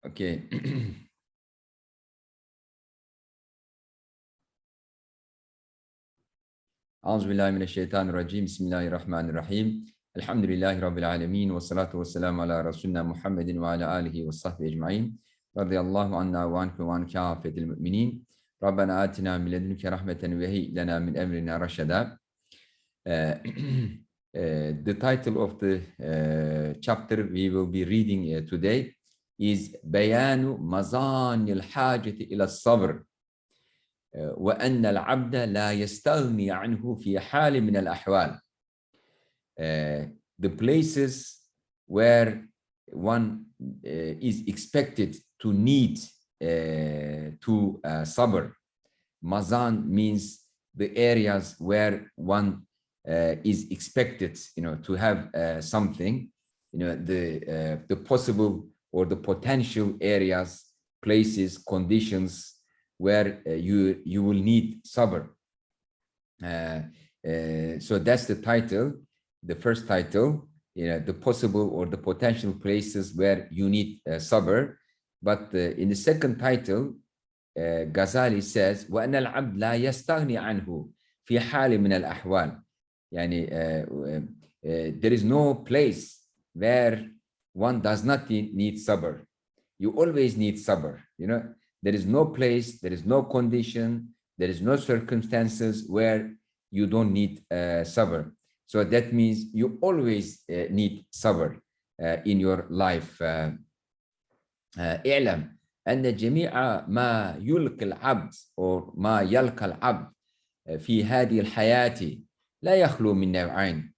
Okay. أعوذ بالله من الشيطان الرجيم بسم الله الرحمن الرحيم الحمد لله رب العالمين والصلاة والسلام على رسولنا محمد وعلى آله وصحبه أجمعين رضي الله عنا وعنكم وعن كافة المؤمنين ربنا آتنا من لدنك رحمة وهيئ لنا من أمرنا رشدا. The title of the chapter we will be reading today is بيان مظان الحاجة إلى الصبر وأن العبد لا يستغني عنه في حال من الأحوال. The places where one is expected to need to sabr. Mazan means the areas where one is expected, to have something, the possible or the potential areas, places, conditions where you will need sabr. So that's the title, the first title, the possible or the potential places where you need sabr. But in the second title, Ghazali says, وَأَنَّ الْعَبْدَ لَا يَسْتَغْنِي عَنْهُ فِي حَالٍ مِنَ الْأَحْوَالِ. There is no place where one does not need sabr. You always need sabr, There is no place, there is no condition, there is no circumstances where you don't need sabr. So that means you always need sabr in your life. اعلم أن جميع ما يلقى العبد أو ما يلقى العبد في هذه الحياة لا يخلو من نوعين.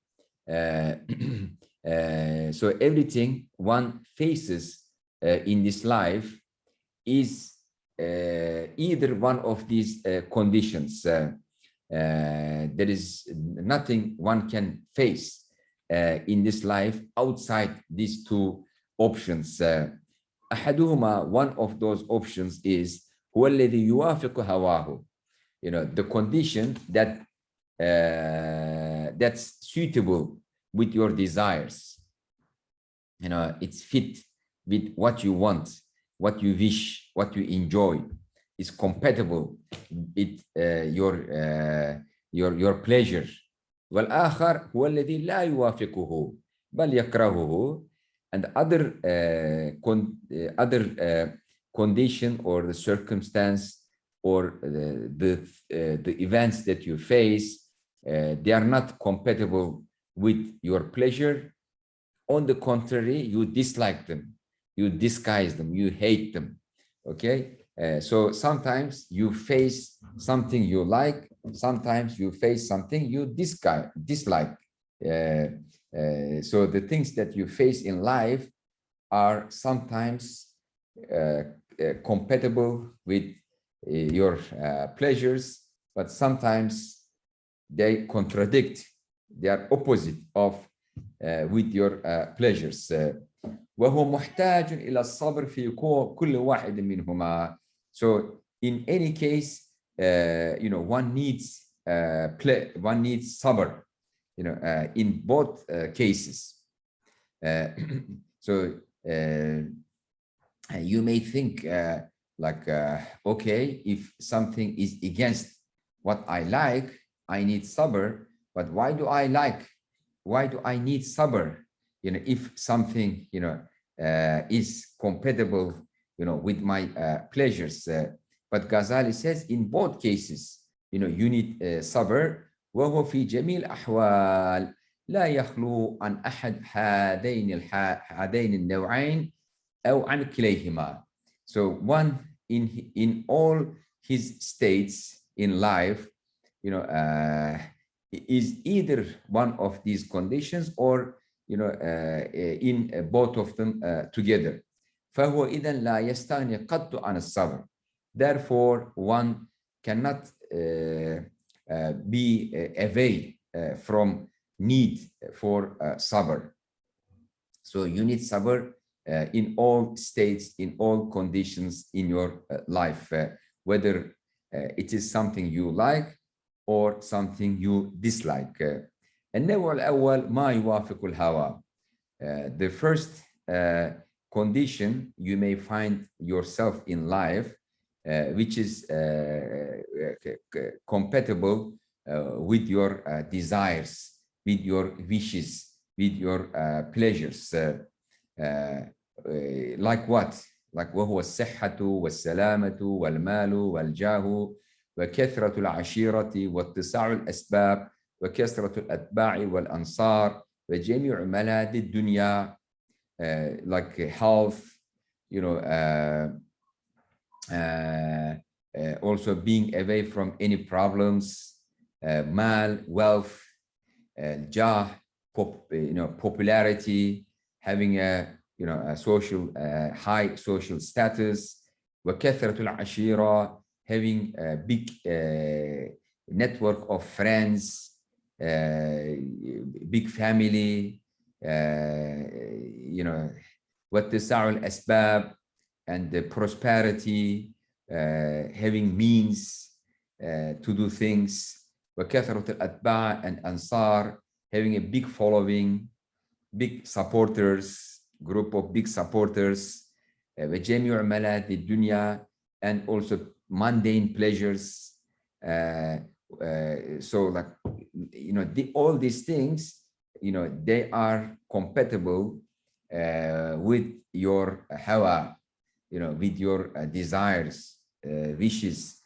So everything one faces in this life is either one of these conditions. There is nothing one can face in this life outside these two options. أحدهما, one of those options is هو الذي يوافق هواه. The condition that that's suitable with your desires. It's fit with what you want, what you wish, what you enjoy, is compatible with your pleasure. والآخر هو الذي لا يوافقه بل يكرهه. And other condition or the circumstance or the events that you face, they are not compatible with your pleasure. On the contrary, you dislike them, you disguise them, you hate them. Okay, so sometimes you face something you like, sometimes you face something you dislike. So the things that you face in life are sometimes compatible with your pleasures, but sometimes they contradict, they are opposite of with your pleasures. وهو محتاج إلى الصبر في كل واحد منهما. So in any case, one needs one needs sabr, in both cases. So you may think okay, if something is against what I like, I need sabr. But why do I need sabr? If something is compatible with my pleasures. But Ghazali says in both cases, you need sabr. وهو في جميع الأحوال لا يخلو عن أحد هذين النوعين أو عن كليهما. So one in all his states in life, is either one of these conditions or in both of them together. فهو إذا لا يستغني قط عن الصبر. Therefore, one cannot be away from need for sabr. So you need sabr in all states, in all conditions in your life, whether it is something you like or something you dislike. النوع الأول ما يوافق الهوى. The first condition you may find yourself in life, which is compatible with your desires, with your wishes, with your pleasures. Like what? Like وهو الصحة والسلامة والمال والجاه وكثرة العشيرة واتساع الأسباب وكثرة الأتباع والأنصار وجميع ملاذ الدنيا, like health, you know, also being away from any problems, mal, wealth, jah, popularity, having a a social high social status, وكثرة العشيرة, having a big network of friends, big family, واتساع الأسباب, and the prosperity, having means to do things, وكثرة الأتباع and ansar, having a big following, big supporters, group of big supporters, وجميع ملاذ الدنيا, and also mundane pleasures. So like, all these things, they are compatible with your hawa, with your desires, wishes.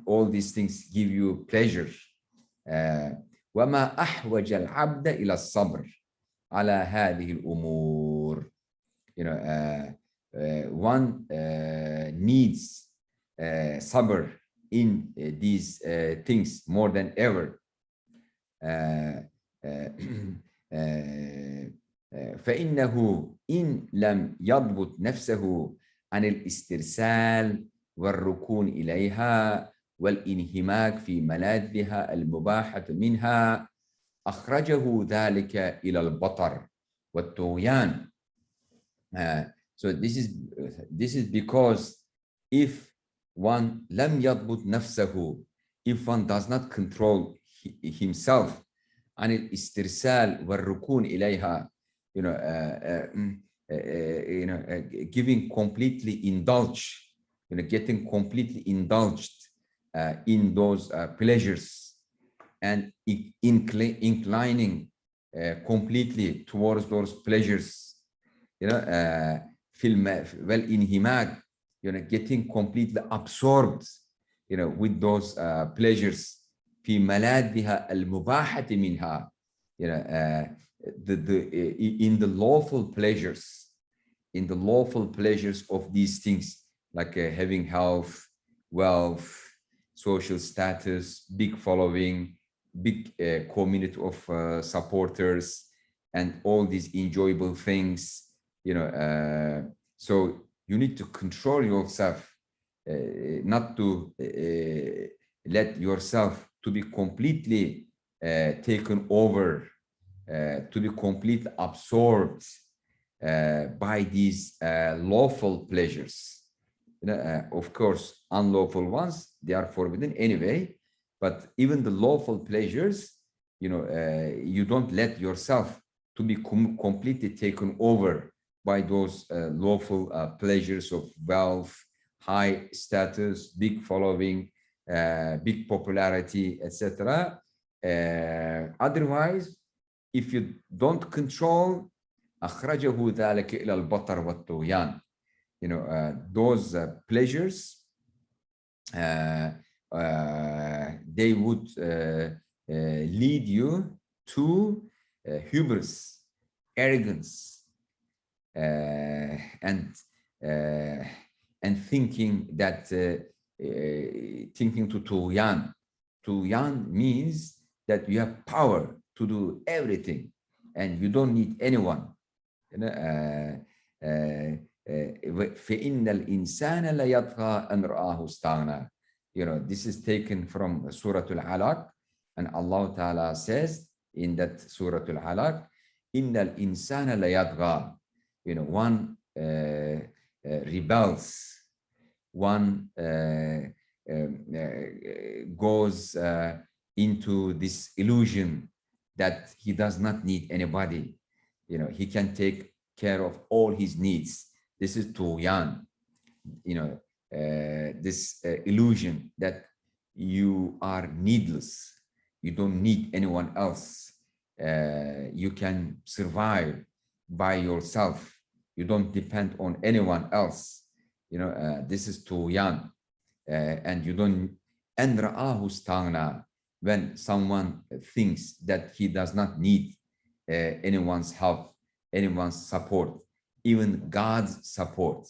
All these things give you pleasure. وما أحوج العبد إلى الصبر على هذه الأمور. One needs sabr in these things more than ever. فإنه إن لم يضبط نفسه عن الاسترسال والركون إليها والانهماك في ملاذها المباحة منها أخرجه ذلك إلى البطر والطغيان. So this is because if one لم يضبط نفسه, if one does not control himself عن الاسترسال والركون إليها, giving completely indulge, getting completely indulged in those pleasures and inclining completely towards those pleasures, والانهماك, getting completely absorbed, with those pleasures, في ملاذها المباحة منها, in the lawful pleasures of these things, like having health, wealth, social status, big following, big community of supporters, and all these enjoyable things. So you need to control yourself, not to let yourself to be completely taken over, to be completely absorbed by these lawful pleasures. Of course, unlawful ones, they are forbidden anyway, but even the lawful pleasures, you don't let yourself to be completely taken over by those lawful pleasures of wealth, high status, big following, big popularity, etc. Otherwise, if you don't control, أخرجه ذلك إلى البطر والطغيان. Those pleasures, they would lead you to hubris, arrogance, and thinking that thinking to tughyan. Tughyan means that you have power to do everything and you don't need anyone. فإن الإنسان ليطغى أن رآه استغنى. This is taken from Surah Al-Alaq, and Allah Ta'ala says in that Surah Al-Alaq, إن الإنسان ليطغى. One rebels, one goes into this illusion that he does not need anybody. He can take care of all his needs. This is tughyan, this illusion that you are needless. You don't need anyone else. You can survive by yourself. You don't depend on anyone else. This is tughyan. And you don't, and ra'ahu staghna, when someone thinks that he does not need anyone's help, anyone's support, even God's support.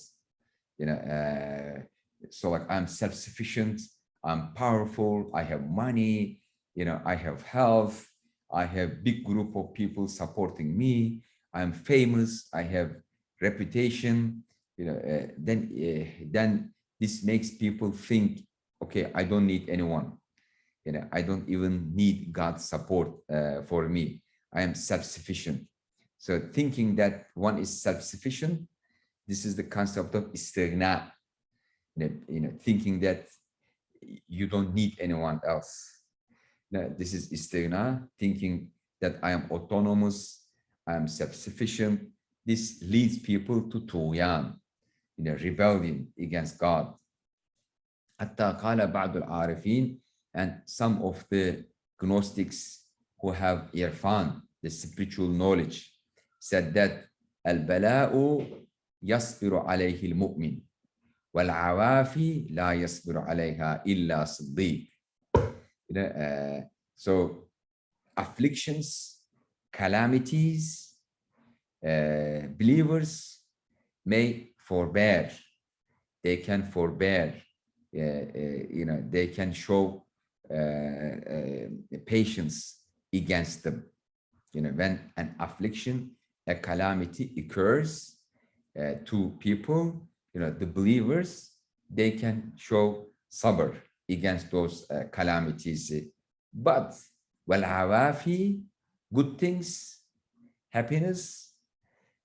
So like, I'm self-sufficient, I'm powerful, I have money, I have health, I have big group of people supporting me, I'm famous, I have reputation, then this makes people think, okay, I don't need anyone. I don't even need God's support for me. I am self-sufficient. So thinking that one is self-sufficient, this is the concept of istighna. Thinking that you don't need anyone else. This is istighna, thinking that I am autonomous, I am self-sufficient. This leads people to tughyan, rebellion against God. حتى قال بعض العارفين, and some of the Gnostics who have irfan, the spiritual knowledge, said that البلاء يصبر عليه المؤمن والعوافي لا يصبر عليها إلا صديق. So afflictions, calamities, believers may forbear. They can forbear. They can show patience against them. When an affliction, a calamity occurs to people, the believers, they can show sabr against those calamities. But wal-awafi, good things, happiness,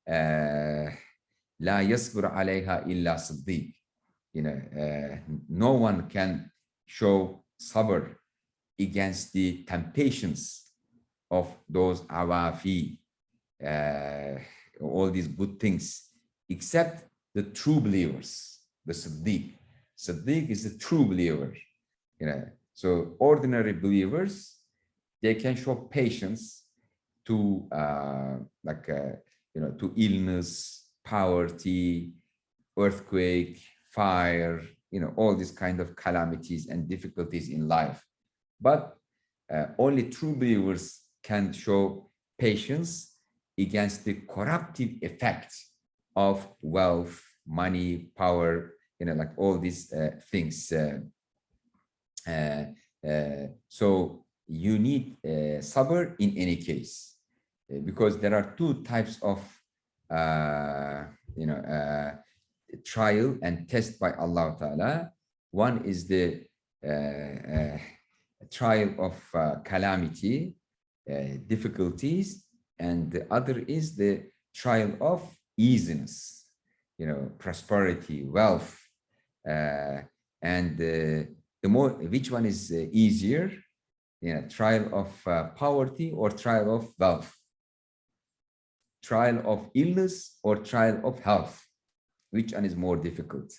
la yasbur alayha illa siddiq. No one can show sabr against the temptations of those awafi, all these good things, except the true believers, the Siddiq. Siddiq is the true believer. So ordinary believers, they can show patience to to illness, poverty, earthquake, fire, all these kind of calamities and difficulties in life. But only true believers can show patience against the corruptive effects of wealth, money, power, like all these things. So you need sabr in any case, because there are two types of trial and test by Allah Ta'ala. One is the trial of calamity, difficulties, and the other is the trial of easiness, prosperity, wealth, and the more, which one is easier, trial of poverty or trial of wealth, trial of illness or trial of health, which one is more difficult?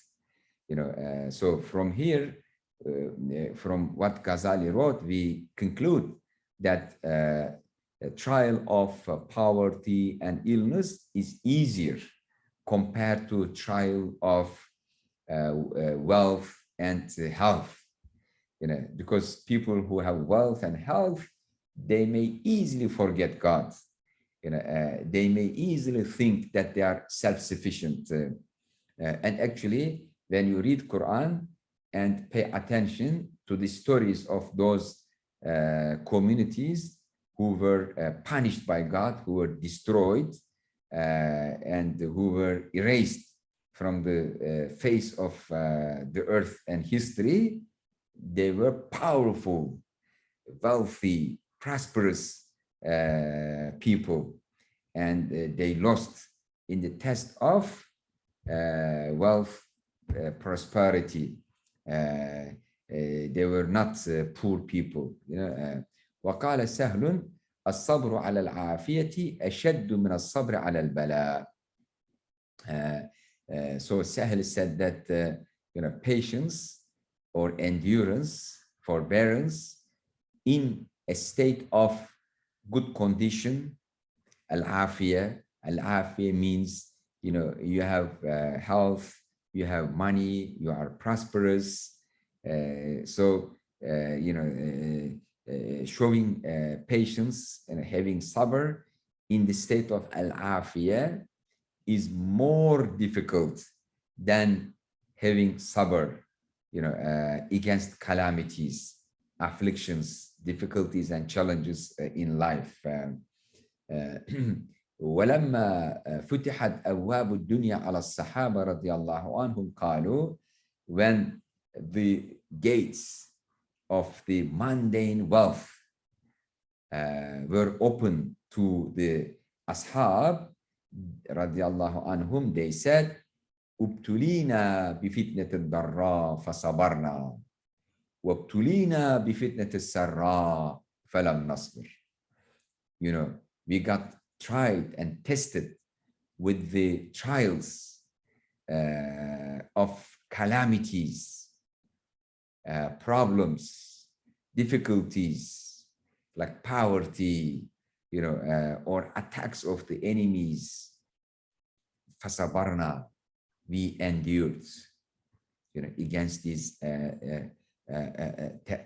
So from here, from what Ghazali wrote, we conclude that a trial of poverty and illness is easier compared to trial of wealth and health. Because people who have wealth and health, they may easily forget God. They may easily think that they are self-sufficient. And actually, when you read Quran and pay attention to the stories of those communities who were punished by God, who were destroyed, and who were erased from the face of the earth and history, they were powerful, wealthy, prosperous people, and they lost in the test of wealth, prosperity. They were not poor people. وقال سهل الصبر على العافية أشد من الصبر على البلاء. So Sahel said that patience or endurance, forbearance in a state of good condition. Al-afiyah means you have health, you have money, you are prosperous. Showing patience and having sabr in the state of al-afiyah is more difficult than having sabr, against calamities, afflictions, difficulties, and challenges in life. ولما فتحت أبواب الدنيا على الصحابة رضي الله عنهم قالوا, when the gates of the mundane wealth were open to the ashab radiallahu anhum, they said, ابتلينا بفتنة الضراء فصبرنا وابتلينا بفتنة السراء فلم نصبر. We got tried and tested with the trials of calamities, problems, difficulties, like poverty, or attacks of the enemies. فصبرنا, we endured, against these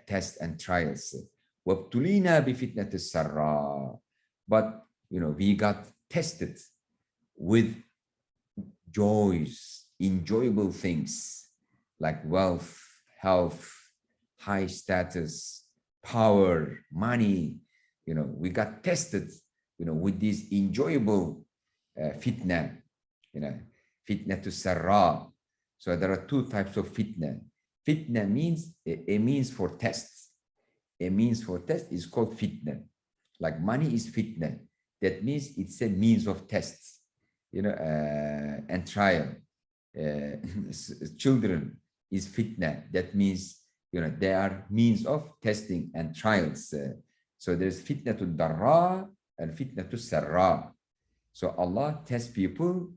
tests and trials. وابتلينا بفتنة السراء, but we got tested with joys, enjoyable things like wealth, health, high status, power, money. We got tested, with these enjoyable fitna, fitna to sarra. So there are two types of fitna. Fitna means a means for tests. A means for test is called fitna. Like money is fitna. That means it's a means of tests, and trial. Children is fitna. That means, they are means of testing and trials. So there's fitna to darra and fitna to sarra. So Allah tests people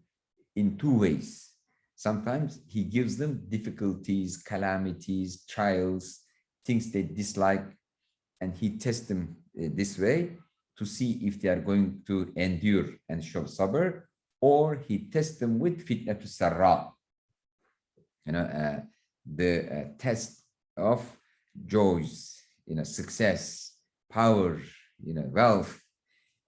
in two ways. Sometimes He gives them difficulties, calamities, trials, things they dislike, and He tests them this way to see if they are going to endure and show sabr, or He tests them with fitna to sarra, the test of joys, success, power, wealth.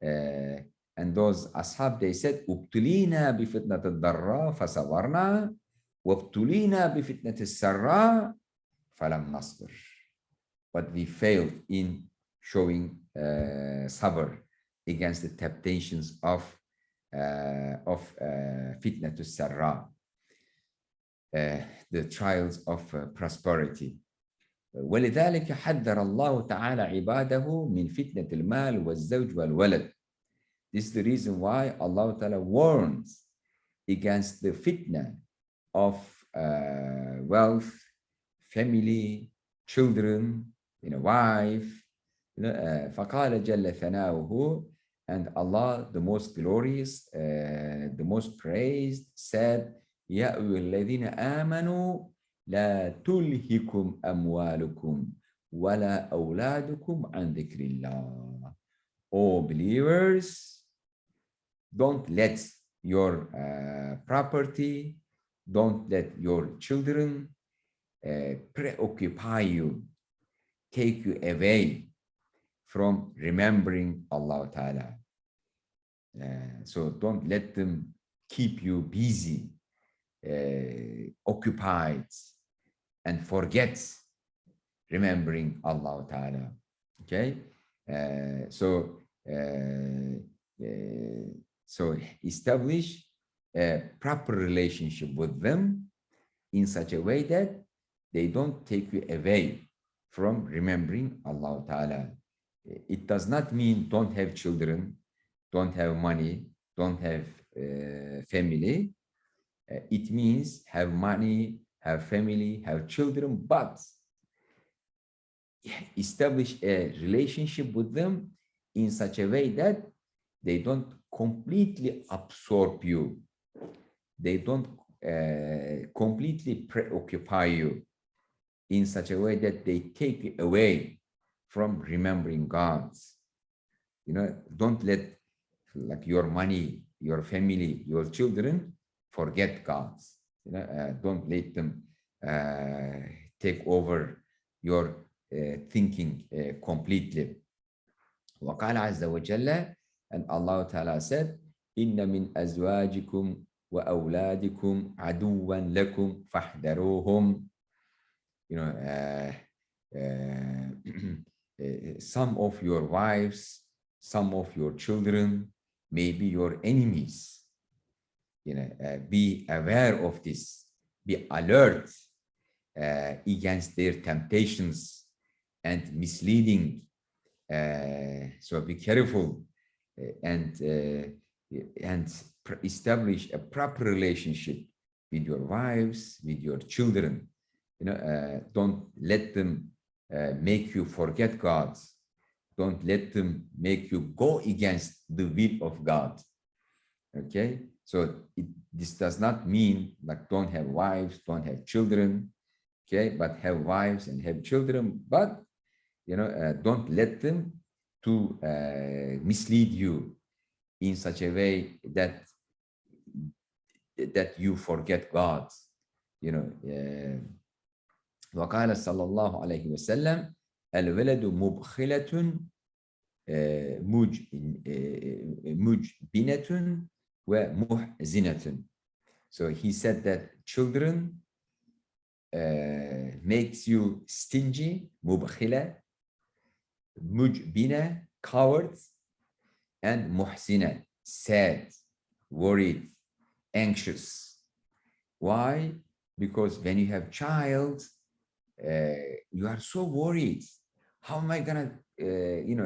And those ashab, they said, "Ubtulina bi fitnat ad-darra fasabarna, wabtulina bi fitnat as-sarra falam nasbir." But we failed in showing sabr against the temptations of fitnat as-sarra, the trials of prosperity. ولذلك حذر الله تعالى عباده من فتنة المال والزوج والولد. This is the reason why Allah Ta'ala warns against the fitna of wealth, family, children, wife. فقال جل ثناؤه, and Allah, the most glorious, the most praised, said, يا أيها الذين آمنوا لا تلهكم أموالكم ولا أولادكم عن ذكر الله. O believers, don't let your property, don't let your children preoccupy you, take you away from remembering Allah Ta'ala. So don't let them keep you busy, occupied, and forget remembering Allah Ta'ala. Okay? So establish a proper relationship with them in such a way that they don't take you away from remembering Allah Ta'ala. It does not mean don't have children, don't have money, don't have family. It means have money, have family, have children, but establish a relationship with them in such a way that they don't completely absorb you. They don't completely preoccupy you in such a way that they take you away from remembering God. Don't let like your money, your family, your children forget God. Don't let them take over your thinking completely. وقال عز وجل, and Allah Ta'ala said, إن من أزواجكم وأولادكم عدوا لكم فاحذروهم. Some of your wives, some of your children may be your enemies. Be aware of this. Be alert against their temptations and misleading. So be careful and establish a proper relationship with your wives, with your children. Don't let them make you forget God. Don't let them make you go against the will of God. Okay, so this does not mean like don't have wives, don't have children. Okay, but have wives and have children, but don't let them to mislead you in such a way that you forget God. وقال صلى الله عليه وسلم الولد مبخلة مجبنة ومحزنة. So he said that children makes you stingy, مبخلة, مجبنة, coward, and محزنة, sad, worried, anxious. Why? Because when you have child, you are so worried. How am I gonna,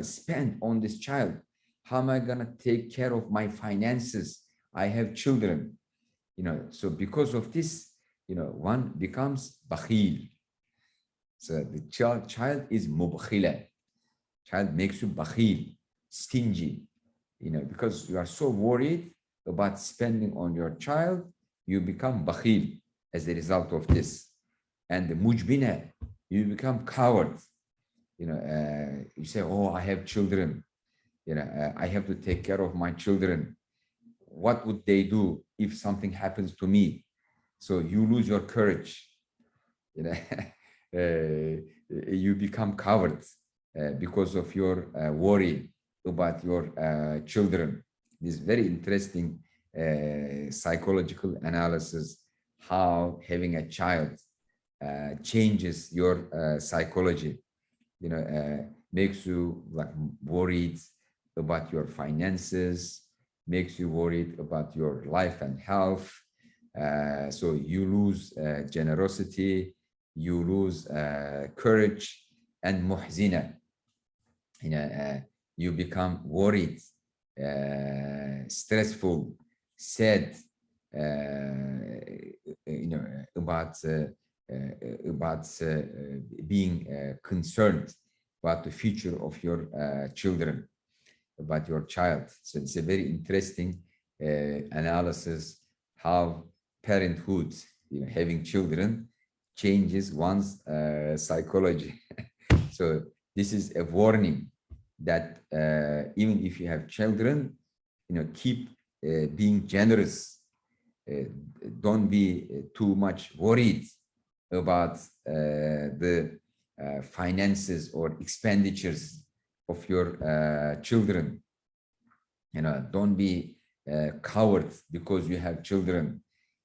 spend on this child? How am I gonna take care of my finances? I have children, So because of this, one becomes bakhil. So the child is mubkhila. Child makes you bakhil, stingy, because you are so worried about spending on your child, you become bakhil as a result of this. And the mujbina, you become coward. You say, oh, I have children. I have to take care of my children. What would they do if something happens to me? So you lose your courage. You become coward because of your worry about your children. This is very interesting psychological analysis, how having a child changes your psychology, makes you like worried about your finances, makes you worried about your life and health. So you lose generosity, you lose courage, and muhzina. You become worried, stressful, sad, about being concerned about the future of your children, about your child. So it's a very interesting analysis how parenthood, having children, changes one's psychology. So this is a warning that even if you have children, keep being generous. Don't be too much worried about the finances or expenditures of your children. Don't be coward because you have children.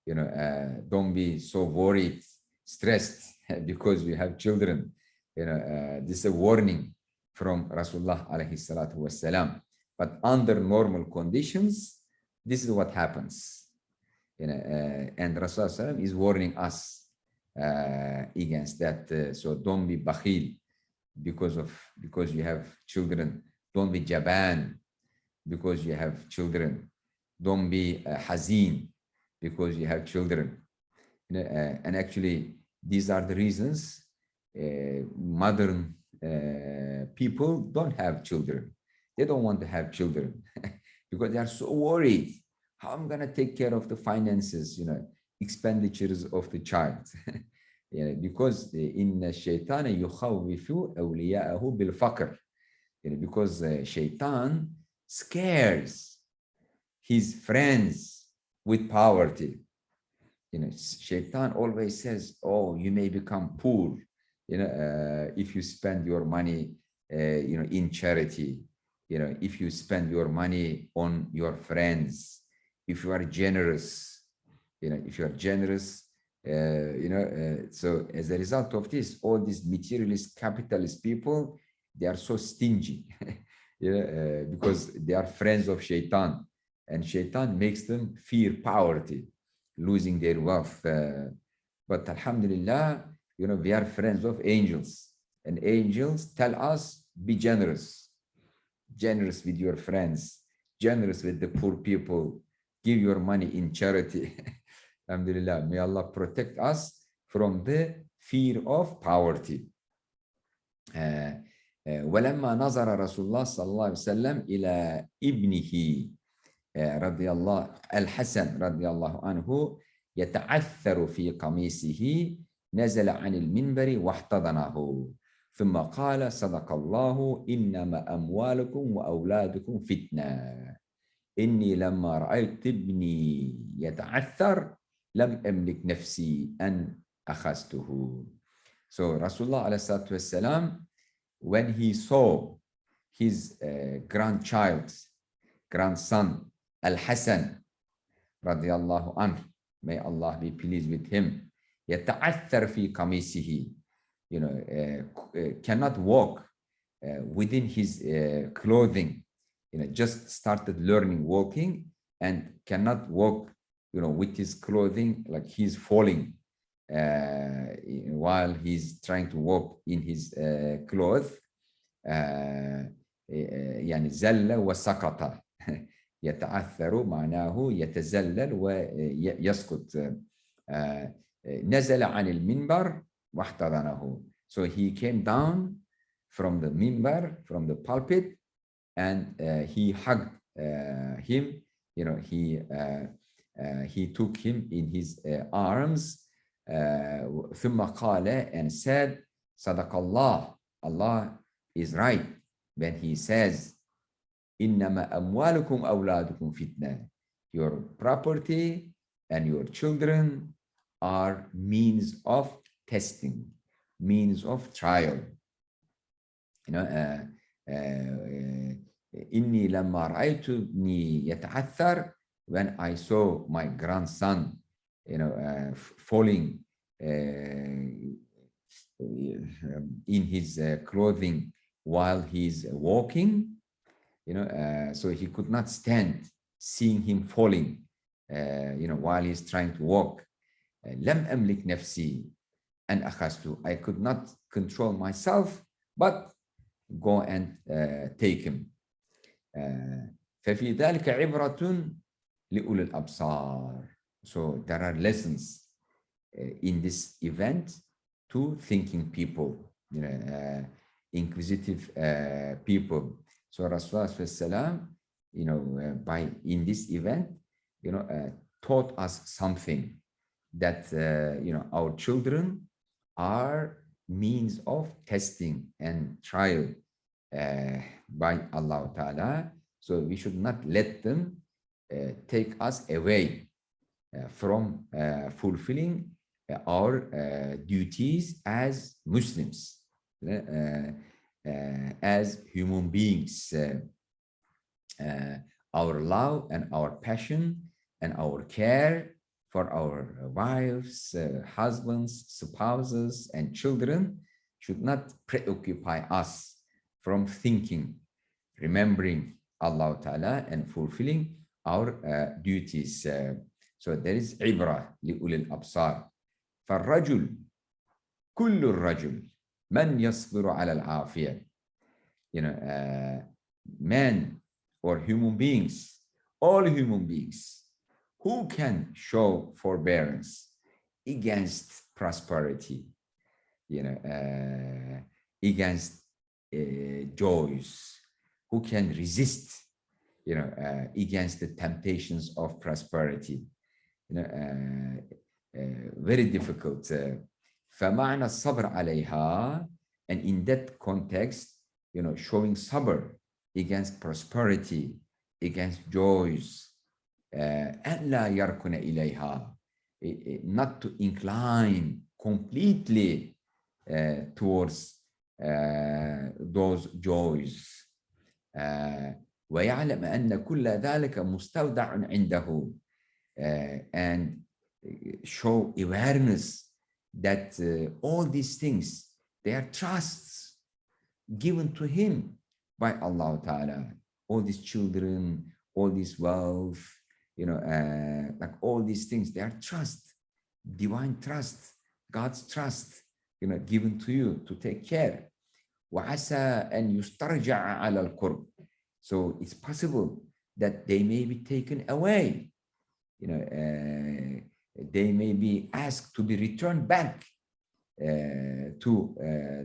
Don't be so worried, stressed because you have children. This is a warning from Rasulullah alayhi salatu wasalam. But under normal conditions, this is what happens. And Rasulullah is warning us against that. So don't be bakhil because you have children. Don't be jaban because you have children. Don't be hazin because you have children. And actually, these are the reasons modern people don't have children. They don't want to have children because they are so worried. How am I going to take care of the finances? expenditures of the child. Because in shaitan يخوف أولياءه بالفقر. Because shaitan scares his friends with poverty. Shaitan always says, oh, you may become poor, if you spend your money, in charity, if you spend your money on your friends, if you are generous, so as a result of this, all these materialist capitalist people, they are so stingy, because they are friends of shaitan, and shaitan makes them fear poverty, losing their wealth. But alhamdulillah, we are friends of angels, and angels tell us, be generous with your friends, generous with the poor people, give your money in charity. Alhamdulillah, may Allah protect us from the fear of poverty. ولما نظر رسول الله صلى الله عليه وسلم إلى ابنه رضي الله الحسن رضي الله عنه يتعثر في قميصه نزل عن المنبر واحتضنه ثم قال صدق الله إنما أموالكم وأولادكم فتنة إني لما رأيت ابني يتعثر لم أملك نفسي أن أخذته. So Rasulullah عليه الصلاة والسلام, when he saw his grandson Al-Hasan radiallahu anhu, may Allah be pleased with him, يتعثر في قميصه, cannot walk within his clothing, just started learning walking and cannot walk, with his clothing, like he's falling while he's trying to walk in his clothes. يعني زل وسقط. يتعثر معناه يتزلل ويسقط. نزل عن المنبر واحتضنه. So he came down from the minbar, from the pulpit, and he hugged him. He took him in his arms. ثم قال, and said, صدق الله, Allah is right when he says, إنما أموالكم أولادكم فتنة. Your property and your children are means of testing, means of trial. إني لما رأيت ابني يتعثر, when I saw my grandson, falling in his clothing while he's walking, so he could not stand seeing him falling, while he's trying to walk. لم أملك نفسي أن أخذته. I could not control myself, but go and take him. ففي ذلك عبرة لأولي الأبصار. So there are lessons in this event to thinking people, inquisitive people. So Rasulullah by in this event, taught us something, that our children are means of testing and trial by Allah Ta'ala. So we should not let them take us away from fulfilling our duties as Muslims, as human beings, our love and our passion and our care for our wives, husbands, spouses, and children should not preoccupy us from thinking, remembering Allah Ta'ala, and fulfilling our duties. So there is عبرة لأولي الأبصار. فالرجل كل الرجل من يصبر على العافية. Men or human beings, all human beings, who can show forbearance against prosperity, against joys, who can resist, against the temptations of prosperity. very difficult. فمعنى الصبر عليها, and in that context, showing sabr against prosperity, against joys, ألا يركن إليها, not to incline completely towards those joys. ويعلم أن كل ذلك مستودع عنده, and show awareness that all these things, they are trusts given to him by Allah Ta'ala. All these children, all this wealth, like all these things, they are trust, divine trust, God's trust, given to you to take care. وعسى أن يسترجع على القرب. So it's possible that they may be taken away. They may be asked to be returned back to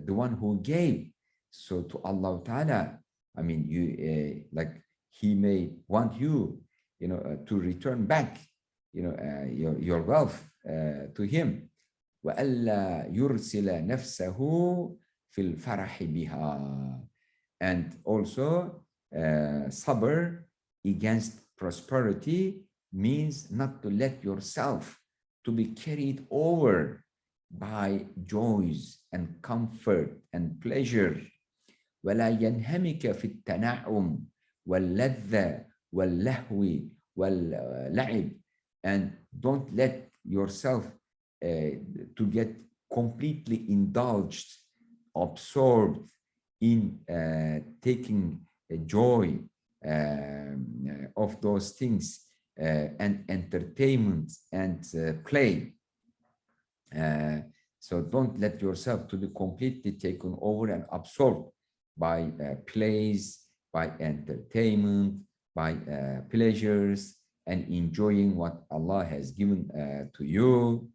the one who gave. So to Allah Ta'ala, I mean, you like he may want you, to return back, your wealth to him. وَأَلَّا يُرْسِلَ نَفْسَهُ فِي الْفَرَحِ بِهَا. And also, sabr against prosperity means not to let yourself to be carried over by joys and comfort and pleasure. وَلَا يَنْهَمِكَ فِي التَّنَعُّمِ وَاللَّذَّةِ وَاللَّهْوِ وَاللَّعِبِ. And don't let yourself to get completely indulged, absorbed in taking joy of those things and entertainment and play. So don't let yourself to be completely taken over and absorbed by plays, by entertainment, by pleasures, and enjoying what Allah has given to you.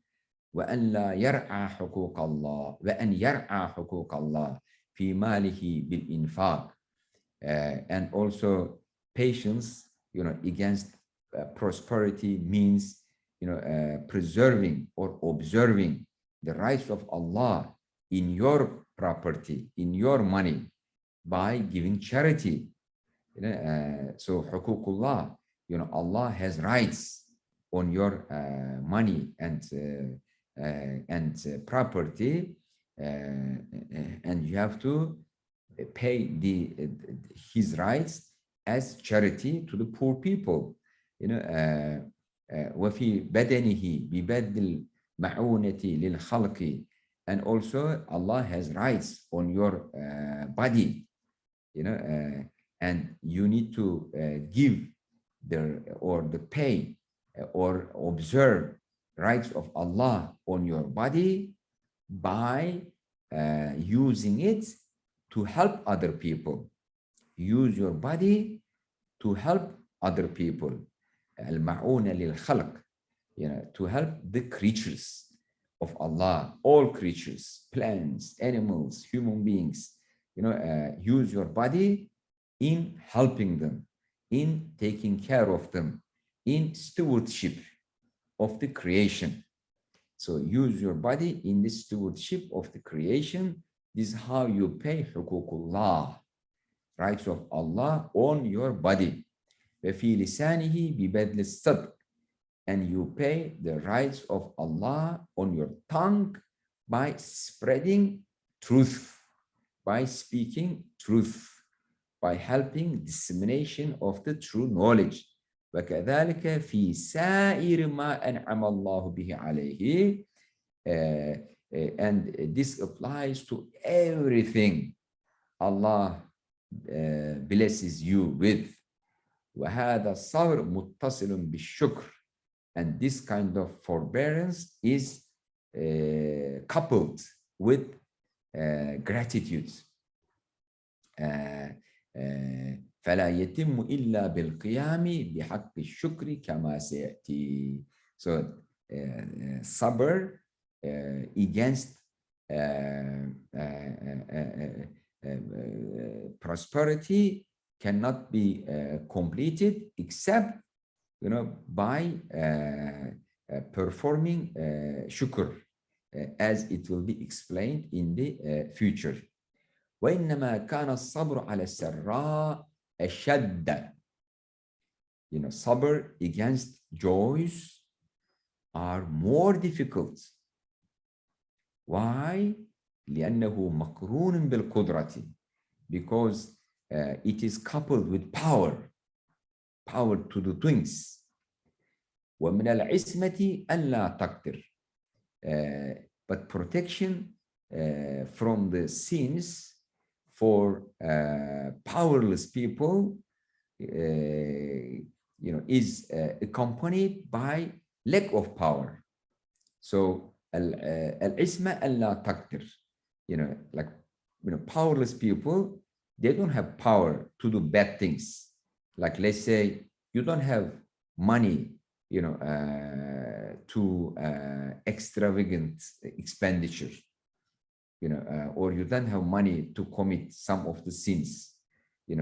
وأن لا يرعى حقوق الله وأن يرعى حقوق الله في ماله بالإنفاق. And also patience, against prosperity means, preserving or observing the rights of Allah in your property, in your money, by giving charity. So حقوق Allah, Allah has rights on your money and property, and you have to pay his rights as charity to the poor people. وفي بدنه ببذل المعونة للخلق. And also Allah has rights on your body, and you need to give the pay or observe rights of Allah on your body by using it to help other people. Use your body to help other people. Al-ma'una lil khalq, to help the creatures of Allah, all creatures, plants, animals, human beings. Use your body in helping them, in taking care of them, in stewardship of the creation. So use your body in the stewardship of the creation. This is how you pay huququllah, rights of Allah on your body. وفي لسانه ببذل الصدق, and you pay the rights of Allah on your tongue by spreading truth, by speaking truth, by helping dissemination of the true knowledge. وكذلك في سائر ما أنعم الله به عليه, and this applies to everything Allah blesses you with. وهذا الصبر متصل بالشكر, and this kind of forbearance is coupled with gratitude. فلا يتم إلا بالقيام بحق الشكر كما سيأتي. So sabr against prosperity cannot be completed except by performing shukr, as it will be explained in the future. وإنما كان الصبر على السراء أشد. Sabr against joys are more difficult. Why? لأنه مقرون بالقدرة, because it is coupled with power to do things. ومن العصمة ألا تقدر. But protection from the sins for powerless people is accompanied by lack of power. So al-isma alla taqdir, like powerless people, they don't have power to do bad things. Like, let's say you don't have money to extravagant expenditure, or you don't have money to commit some of the sins,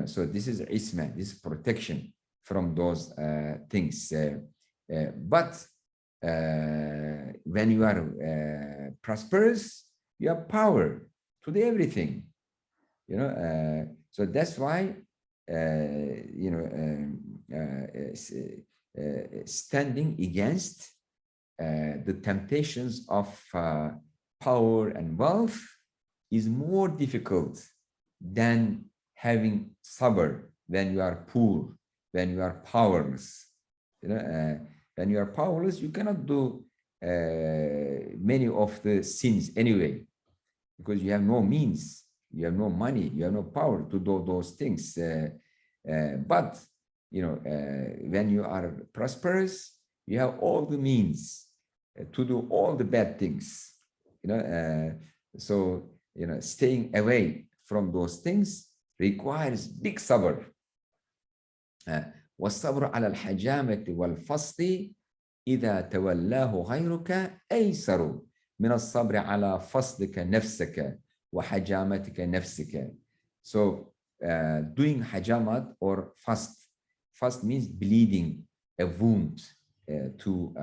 so this is isma, this is protection from those things. But when you are prosperous, you have power to do everything, so that's why standing against the temptations of power and wealth is more difficult than having sabr when you are poor, when you are powerless. When you are powerless, you cannot do many of the sins anyway, because you have no means, you have no money, you have no power to do those things. But when you are prosperous, you have all the means to do all the bad things. So staying away from those things requires big sabr. والصبر على الحجامة والفصل إذا تولاه غيرك أيسر من الصبر على فصلك نفسك وحجامتك نفسك. So doing hajamat or fast means bleeding a wound to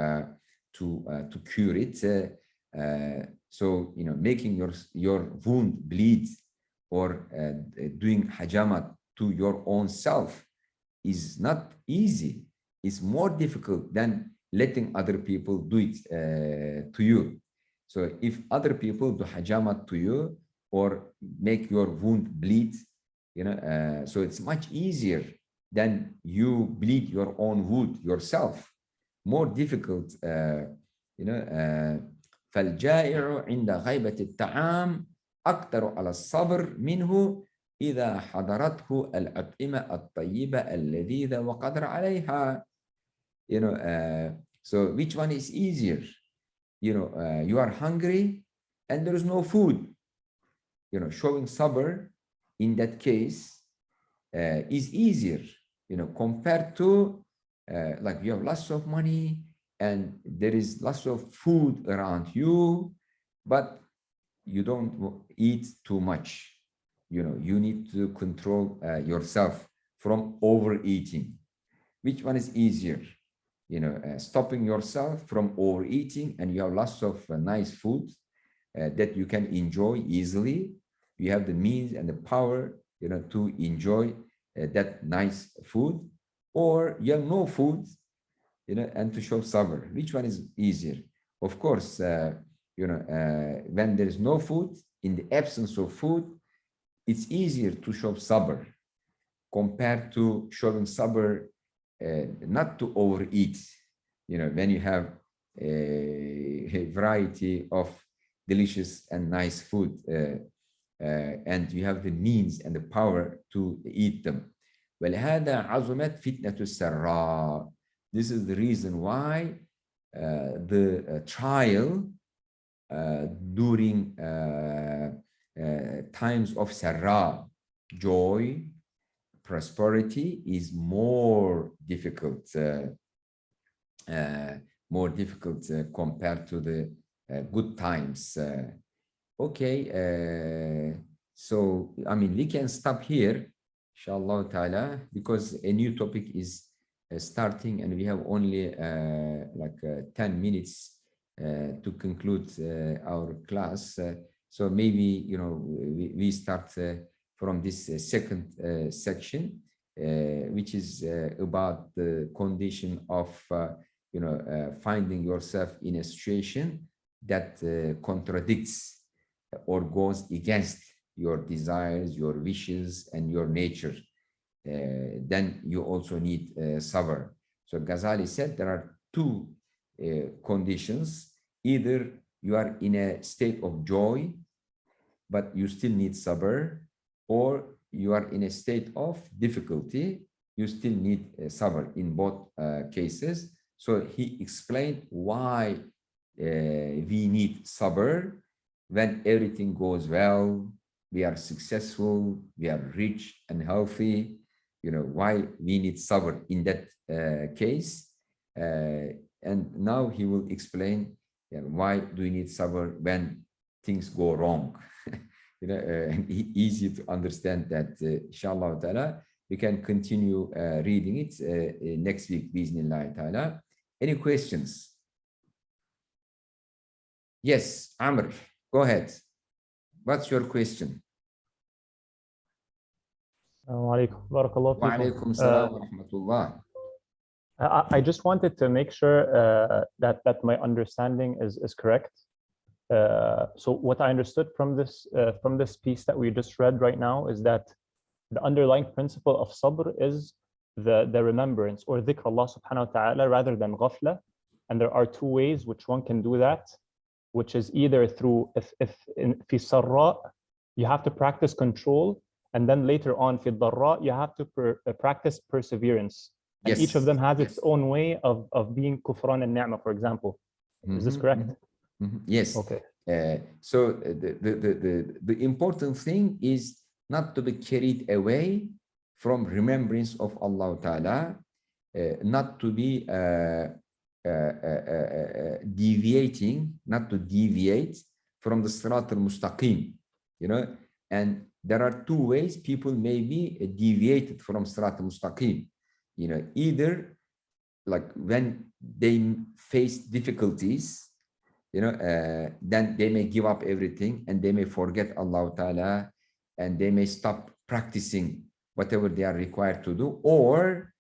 cure it. So making your wound bleed, or doing hajamat to your own self is not easy. It's more difficult than letting other people do it to you. So if other people do hajamat to you or make your wound bleed, so it's much easier than you bleed your own wound yourself. More difficult, فالجائع عند غيبة الطعام أقدر على الصبر منه إذا حضرته الأطعمة الطيبة اللذيذة وقدر عليها. So which one is easier? You are hungry and there is no food. Showing sabr in that case is easier, compared to like you have lots of money and there is lots of food around you, but you don't eat too much. You need to control yourself from overeating. Which one is easier? Stopping yourself from overeating, and you have lots of nice food that you can enjoy easily. You have the means and the power, to enjoy that nice food, or you have no food, and to show sabr. Which one is easier? Of course, when there is no food, in the absence of food, it's easier to show sabr compared to showing sabr not to overeat. When you have a variety of delicious and nice food, and you have the means and the power to eat them. ولهذا عظمت فتنة السراء. This is the reason why the trial during times of sarra, joy, prosperity, is more difficult compared to the good times. Okay, so we can stop here, inshallah ta'ala, because a new topic is starting, and we have only 10 minutes to conclude our class. So maybe, we start from this second section, which is about the condition of, finding yourself in a situation that contradicts or goes against your desires, your wishes, and your nature. Then you also need sabr. So Ghazali said there are two conditions. Either you are in a state of joy, but you still need sabr, or you are in a state of difficulty, you still need sabr. In both cases. So he explained why we need sabr when everything goes well, we are successful, we are rich and healthy. Why we need sabr in that case. And now he will explain why do we need sabr when things go wrong. Easy to understand that, inshallah ta'ala. We can continue reading it next week, bismillah ta'ala. Any questions? Yes, Amr, go ahead. What's your question? Assalamualaikum. Barakallahu Wa alaikum salam wa rahmatullah. I just wanted to make sure that my understanding is correct. So what I understood from this piece that we just read right now is that the underlying principle of sabr is the remembrance or dhikr Allah subhanahu wa ta'ala rather than ghafla. And there are two ways which one can do that, which is either through, if in fi sarra, you have to practice control, and then later on fi dharra, you have to practice perseverance. And Yes. each of them has its own way of being kufran and ni'mah, for example. Is this correct? Yes. Okay. So the important thing is not to be carried away from remembrance of Allah Ta'ala, not to be deviating, not to deviate from the Sirat al-Mustaqim, and there are two ways people may be deviated from Sirat al-Mustaqim, either like when they face difficulties, then they may give up everything and they may forget Allah Ta'ala and they may stop practicing whatever they are required to do, or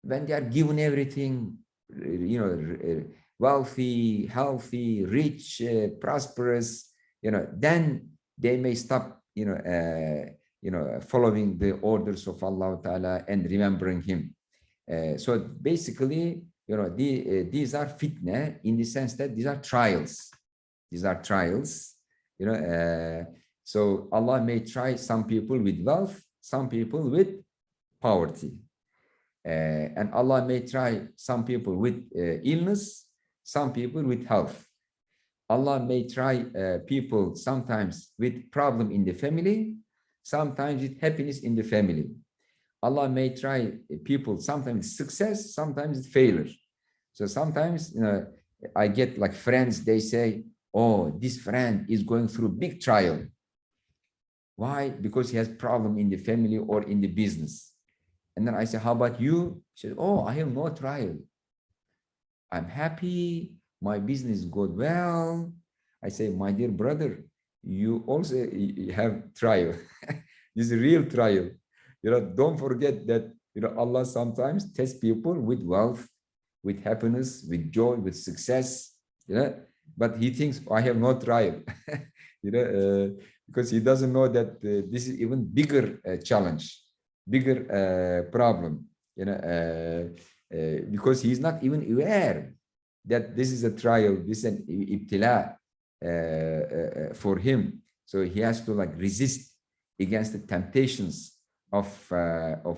when they are given everything, wealthy, healthy, rich, prosperous, then they may stop, following the orders of Allah Ta'ala and remembering Him. So basically, these are fitna in the sense that these are trials. These are trials, so Allah may try some people with wealth, some people with poverty. And Allah may try some people with illness, some people with health. Allah may try people sometimes with problem in the family, sometimes with happiness in the family. Allah may try people sometimes with success, sometimes with failure. So sometimes, I get like friends, they say, oh, this friend is going through big trial. Why? Because he has problem in the family or in the business. And then I say, how about you? She said, oh, I have no trial. I'm happy. My business goes well. I say, my dear brother, you also have trial. This is a real trial. Don't forget that, Allah sometimes tests people with wealth, with happiness, with joy, with success. But he thinks, I have no trial. Because he doesn't know that this is even bigger challenge, bigger problem, because he's not even aware that this is a trial, this is an ibtila for him. So he has to resist against the temptations of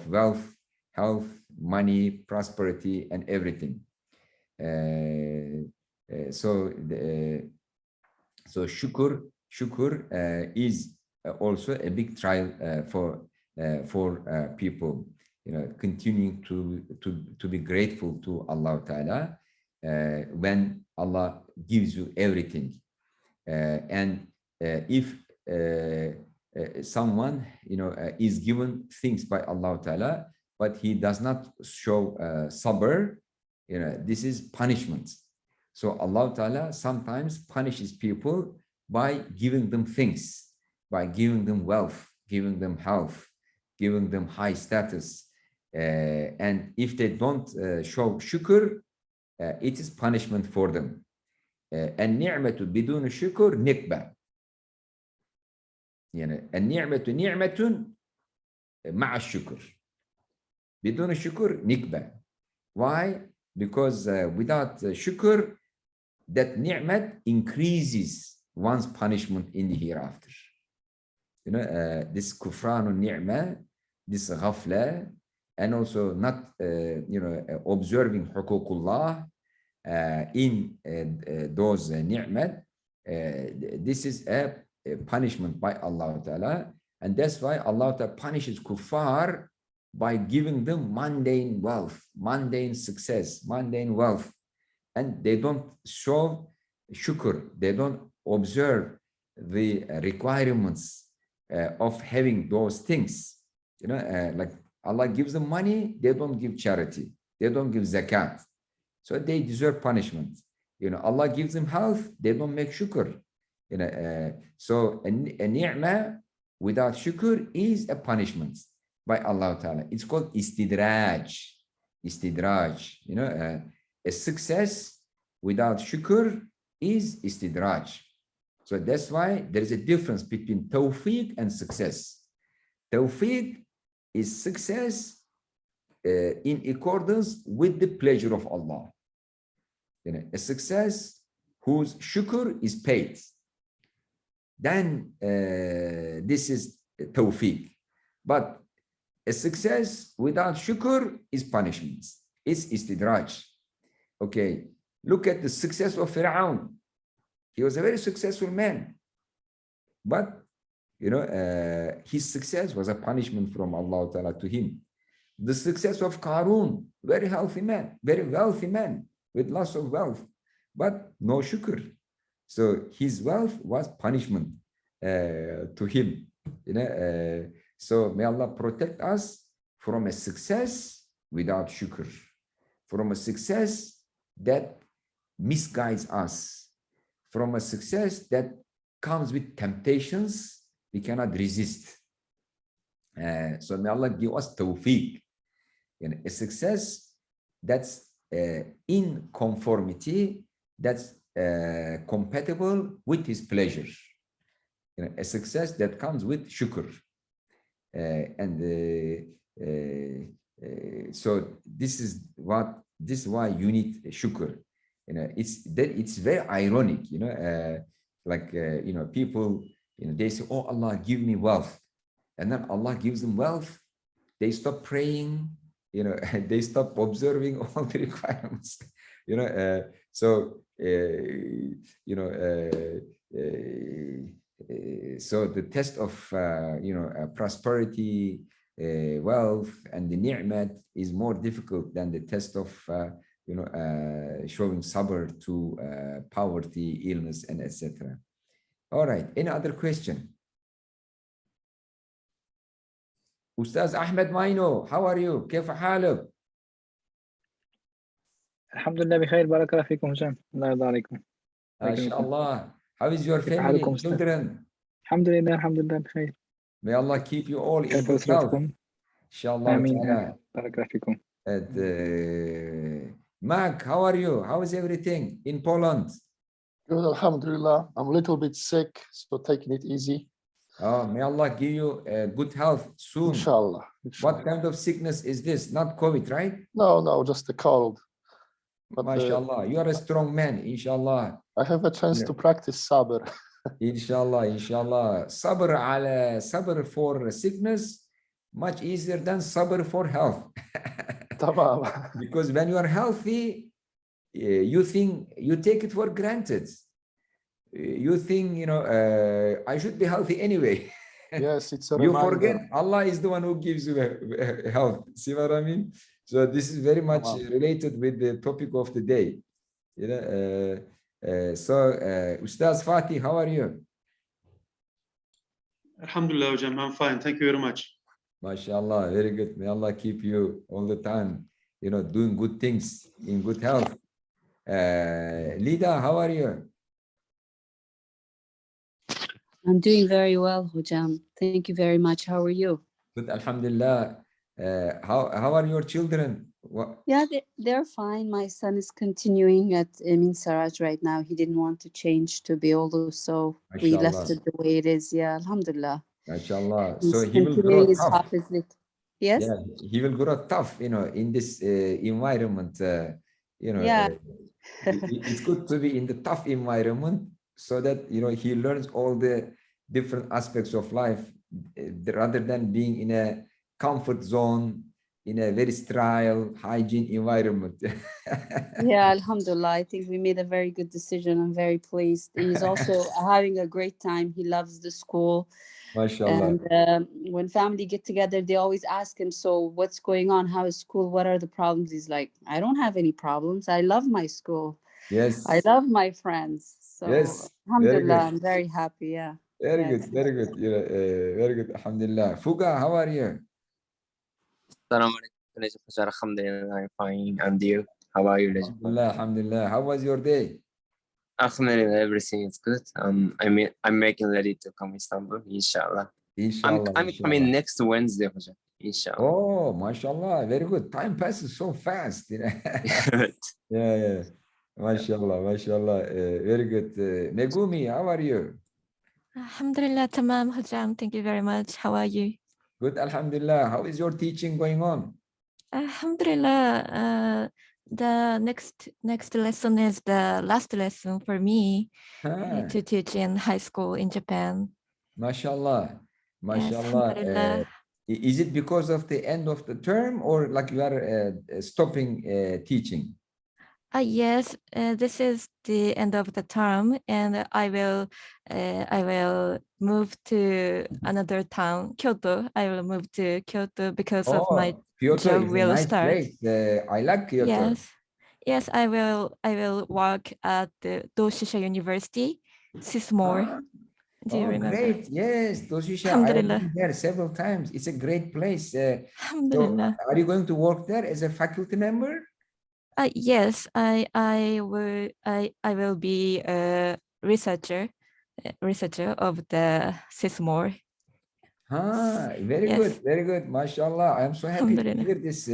wealth, health, money, prosperity, and everything. So Shukr is also a big trial for people, continuing to be grateful to Allah Ta'ala when Allah gives you everything. And if someone is given things by Allah Ta'ala, but he does not show sabr, this is punishment. So Allah Ta'ala sometimes punishes people by giving them things, by giving them wealth, giving them health, giving them high status. And if they don't show shukr, it is punishment for them. النعمة بدون شكر نكبة. النعمة نعمة مع الشكر. بدون الشكر نكبة. Why? Because without shukr, that ni'mat increases one's punishment in the hereafter. This kufran ni'mah, this ghafla, and also not, observing huququllah in those ni'mat, this is a punishment by Allah Ta'ala, and that's why Allah Ta'ala punishes kuffar by giving them mundane wealth, mundane success, mundane wealth, and they don't show shukr, they don't observe the requirements of having those things. Like Allah gives them money, they don't give charity, they don't give zakat, so they deserve punishment. Allah gives them health, they don't make shukr. So a ni'mah without shukr is a punishment by Allah Ta'ala. It's called istidraj. Istidraj. A success without shukr is istidraj. So that's why there is a difference between tawfiq and success. Tawfiq is success in accordance with the pleasure of Allah. A success whose shukr is paid. Then this is tawfiq. But a success without shukr is punishment. It's istidraj. Okay, look at the success of Fir'aun. He was a very successful man. But, his success was a punishment from Allah Ta'ala to him. The success of Qarun, very healthy man, very wealthy man, with lots of wealth, but no shukr. So his wealth was punishment to him. So may Allah protect us from a success without shukr, from a success that misguides us, from a success that comes with temptations we cannot resist. So may Allah give us tawfiq, a success that's in conformity, that's compatible with His pleasure, a success that comes with shukr. So this is why you need shukr. It's very ironic, people, they say, oh, Allah, give me wealth, and then Allah gives them wealth, they stop praying, they stop observing all the requirements, so the test of prosperity, wealth, and the ni'mat is more difficult than the test of showing sabr to poverty, illness, and etc. All right, any other question? Ustaz Ahmed Maino, how are you? كيف حالك؟ الحمد لله بخير. بارك الله فيكم هشام. الله يرضى عليكم. ما شاء الله. How is your كيف family, حالكم أستاذ؟ children? الحمد لله بخير. May Allah keep you all in كيف good health. أسرتكم؟ Inshallah آمين. ta'ala. بارك الله فيكم. And Mark, how are you? How is everything in Poland? Good, alhamdulillah. I'm a little bit sick, so taking it easy. Oh, may Allah give you good health soon. Inshallah. What kind of sickness is this? Not COVID, right? No, just a cold. But MashaAllah, you are a strong man, inshallah. I have a chance to practice sabr. Inshallah. Sabr for sickness, much easier than sabr for health. Tamam. Because when you are healthy, you take it for granted. You think, I should be healthy anyway. Yes, it's a You reminder. forget Allah is the one who gives you health. See what I mean? So this is very much related with the topic of the day. Ustaz Fatih, how are you? Alhamdulillah, Hojam, I'm fine. Thank you very much. MashaAllah, very good. May Allah keep you all the time, doing good things in good health. Lida, how are you? I'm doing very well, Hujam. Thank you very much. How are you? Good, Alhamdulillah. How are your children? Yeah, they're fine. My son is continuing at Emin Saraj right now. He didn't want to change to Beolu, so we left MashaAllah, it the way it is. Yeah, Alhamdulillah. MashaAllah. So He's he will grow continuing his tough. Hafizlik. Yes? Yeah, he will grow tough, in this environment. Yeah. It's good to be in the tough environment so that, he learns all the different aspects of life rather than being in a comfort zone, in a very sterile, hygiene environment. Yeah, Alhamdulillah. I think we made a very good decision. I'm very pleased. He's also having a great time. He loves the school. MashaAllah. And when family get together, they always ask him, so what's going on? How is school? What are the problems? He's like, I don't have any problems. I love my school. Yes. I love my friends. So Yes. Very Alhamdulillah, good. I'm very happy. Yeah. Very Yeah, good. Very good. Very good. Alhamdulillah. Fuga, how are you? Assalamu alaikum, Recep S. Alhamdulillah, I'm fine. And you? How are you, Recep? Alhamdulillah. Alhamdulillah. How was your day? Alhamdulillah, everything is good. I'm making ready to come Istanbul, inshallah. Inshallah. I'm Inshallah. coming next Wednesday, Hujah, inshallah. Oh, mashallah. Very good. Time passes so fast. Yeah. Mashallah. Mashallah. Very good. Megumi, how are you? Alhamdulillah, tamam, Hajam. Thank you very much. How are you? Good. Alhamdulillah. How is your teaching going on? Alhamdulillah. The next lesson is the last lesson for me Ah, to teach in high school in Japan. mashallah. Yes, Mashallah. alhamdulillah. Is it because of the end of the term or like you are stopping teaching? Yes, this is the end of the term, and I will move to another town, Kyoto. I will move to Kyoto because of my Kyoto job is a will nice start. place. I like Kyoto. Yes, I will work at the Doshisha University, Sismore. Do you remember? Great. Yes, Doshisha. I have Alhamdulillah. been there several times. It's a great place. So Alhamdulillah. are you going to work there as a faculty member? Yes, I will be a researcher of the Sismore. Very Yes. good, very good. MashaAllah. I am so happy to Alhamdulillah. hear this.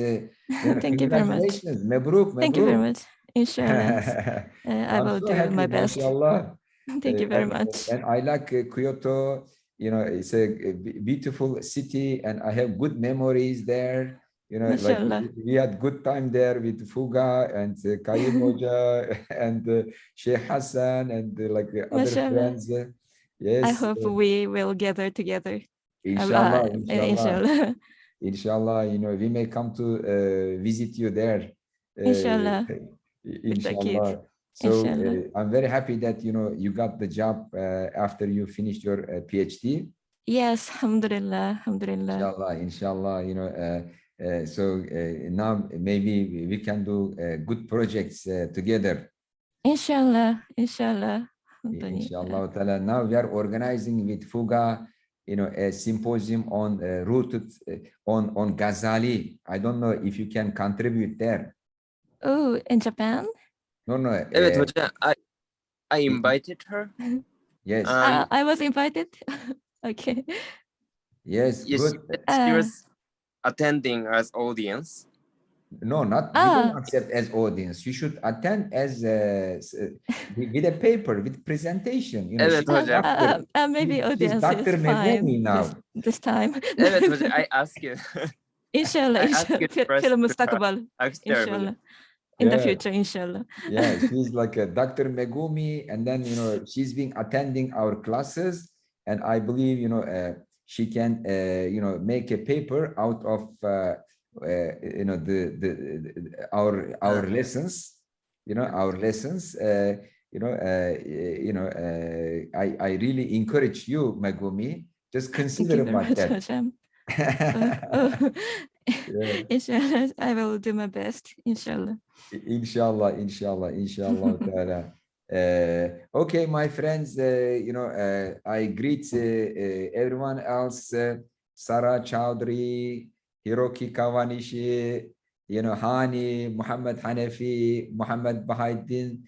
Thank you very much. Congratulations. Mabruk, Thank you very mabruk. much. Inshallah. I I'm will so do happy, my best. mashallah. Thank you very much. And I like Kyoto. It's a beautiful city, and I have good memories there. Like Mashallah. we had good time there with Fuga and Karim Hoja and Sheikh Hassan and like other Mashallah. friends. Yes. I hope we will gather together. Inshallah, Inshallah. Inshallah, we may come to visit you there. Inshallah. With the kids. Inshallah. So Inshallah. I'm very happy that you got the job after you finished your PhD. Yes, alhamdulillah, alhamdulillah. Inshallah, so now maybe we can do good projects together. Inshallah, inshallah. Inshallah ta'ala. Now we are organizing with Fuga, a symposium on rooted on Ghazali. I don't know if you can contribute there. Oh, in Japan? No. Evet, Hujah, I invited her. Yes. I was invited. Okay. Yes. Yes, Good. she was attending as audience. No, not we don't accept as audience. You should attend as with a paper, with presentation. Evet, Hujah. Maybe audience she's Dr. is fine Megumi now. this time. Evet, Hujah, I ask you. Inshallah, I ask you first film to mustaqbal. ask her, Inshallah. Hujah. In the future, inshallah. Yeah, she's like a Dr. Megumi, and then she's been attending our classes, and I believe she can make a paper out of our lessons, our lessons. I really encourage you, Megumi, just consider about that. Inshallah, I will do my best. Inshallah. Inshallah. Ta'ala. Okay, my friends, I greet everyone else. Sarah Chowdhury, Hiroki Kawanishi, Hani, Muhammad Hanafi, Muhammad Bahaddin,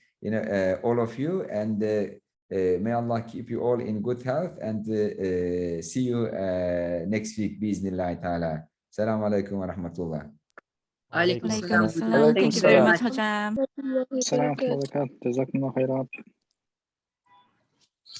all of you, and may Allah keep you all in good health, and see you next week, Bi'Iznillah ta'ala. Assalamu alaikum wa rahmatullah. Alaikum Waalaikumsalam. salam. Thank you very Waalaikumsalam. much, Hajam. السلام ورحمة الله وبركاته. جزاكم الله خيرات.